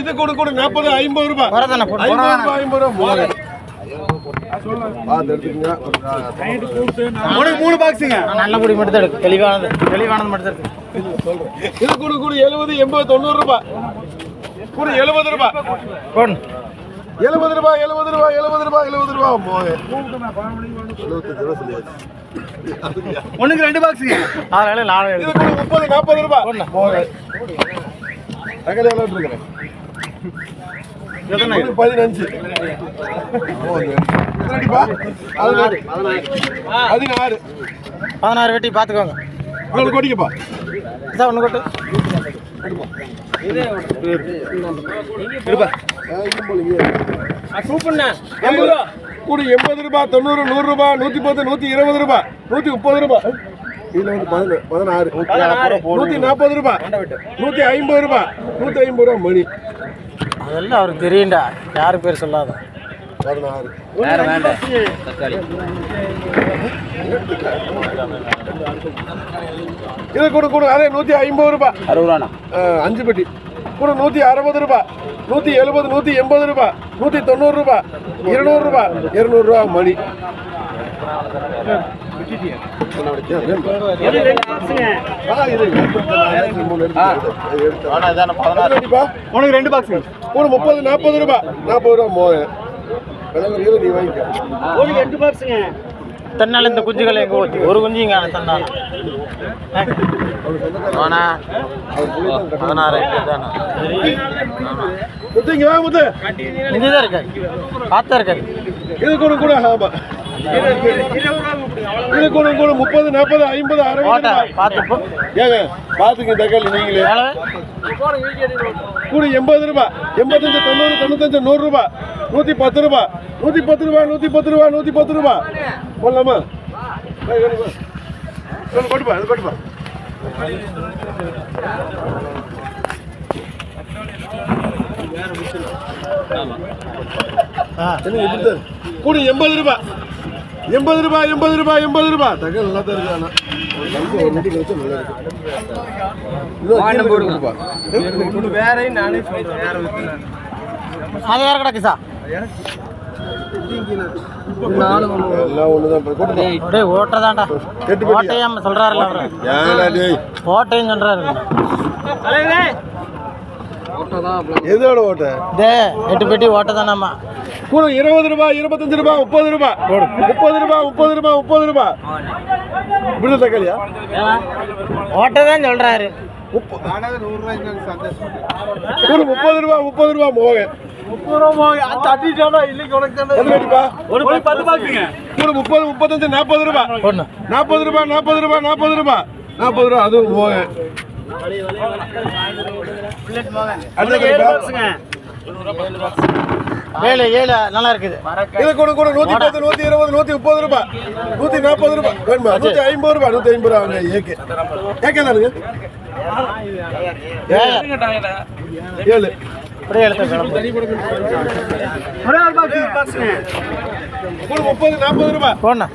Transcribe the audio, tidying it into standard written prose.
இது கூட கூட 40 50 ரூபாய் 50 ரூபாய் மூணு பாக்ஸுங்க நல்ல குடி மட்டும் தான் எடுக்கு தெளிவானது மட்டும் தான் இருக்கு இது கூட கூட 70 80 90 ரூபாய் கூட 70 ரூபாய் போன் 70 ரூபாய் 70 ரூபாய் 70 ரூபாய் 70 ரூபாய் மோகே 75 ரூபாய் சொல்லியாச்சு ஒண்ணுக்கு 2 பாக்ஸுங்க அதனால 4 இது கூட 30 40 ரூபாய் மோகே அகல எவ்வளவு இருக்குறேன் 15 16 வெட்டி பாத்துக்கோங்க உங்களுக்கு கொடிக்கப்பா இதான் ஒன்று கொட்டு கூட 80 ரூபாய் 90 100 ரூபாய் 110 120 ரூபாய் 130 ரூபாய் இதுல வந்து 16 140 ரூபாய் 150 ரூபாய் 150 ரூபாய் மணி அதெல்லாம் அவருக்கு தெரியும்டா யாரு பேர் சொல்லாத 16 வேற வேண்டாம் இது கூட கூட அதே 150 ரூபாய் 60 ரூபாண்ணா 5 பெட்டி கூட 160 ரூபாய் 170 180 ரூபாய் 190 ரூபாய் 200 ரூபாய் 200 ரூபாய் மணி உனக்கு 2 பாக்ஸ் கூட 30 40 ரூபாய் 40 ரூபாய் மோகே நீ வாங்கிக்க 2 பாக்ஸுங்க தன்னால இந்த குஞ்சுகள் எங்க போச்சு ஒரு குஞ்சுங்க தன்னால 16 முத்துங்க வா முத்து இதுதான் இருக்காரு பார்த்தா இருக்காரு இது கூட கூட ஆமா இது கூட கூட 30 40 50 60 பார்த்து ஏங்க பாத்துங்க தக்காளி நீங்களே கூட 80 ரூபாய் 85 90 95 100 ரூபாய் 110 ரூபாய் 110 ரூபாய் 110 ரூபாய் 110 ரூபாய் போடலாமா கொட்டுப்பா அது கொட்டுப்பா கூட 80 ரூபாய் 80 ரூபாய் 80 ரூபாய் 80 ரூபாய் தகவல் நல்லா தான் இருக்கு ஆனா வேற நானே சொல்றேன் அது வேற கிடக்கு சார் எல்லாம் ஒண்ணுதான் ஓட்டதான்டா ஓட்டையாம சொல்றாருல்ல அவரு ஓட்டையும் சொல்றாரு எதோட ஓட்ட 8 பெட்டி ஓட்டதானாமா கூட 20 ரூபாய் 25 ரூபாய் 30 ரூபாய் 30 ரூபாய் 30 ரூபாய் 30 ரூபாய் இப்படி தக்காளியா ஓட்டதான் சொல்றாரு கூட 30 ரூபாய் 30 ரூபாய் மோகே ஒரு 10 பாக்ஸுங்க கூட 30 35 40 ரூபாய் 40 ரூபாய் 40 ரூபாய் 40 ரூபாய் 40 ரூபாய் அதுவும் மோகே ஏழு நல்லா இருக்குது இது கூட கூட 110 120 130 ரூபாய் 140 ரூபாய் வேணுமா 150 ரூபாய் 150 ரூபாய் ஏகே ஏகே தானுங்க 7 அப்படியே எழுத்து கூட 30 40 ரூபாய் போண்ணா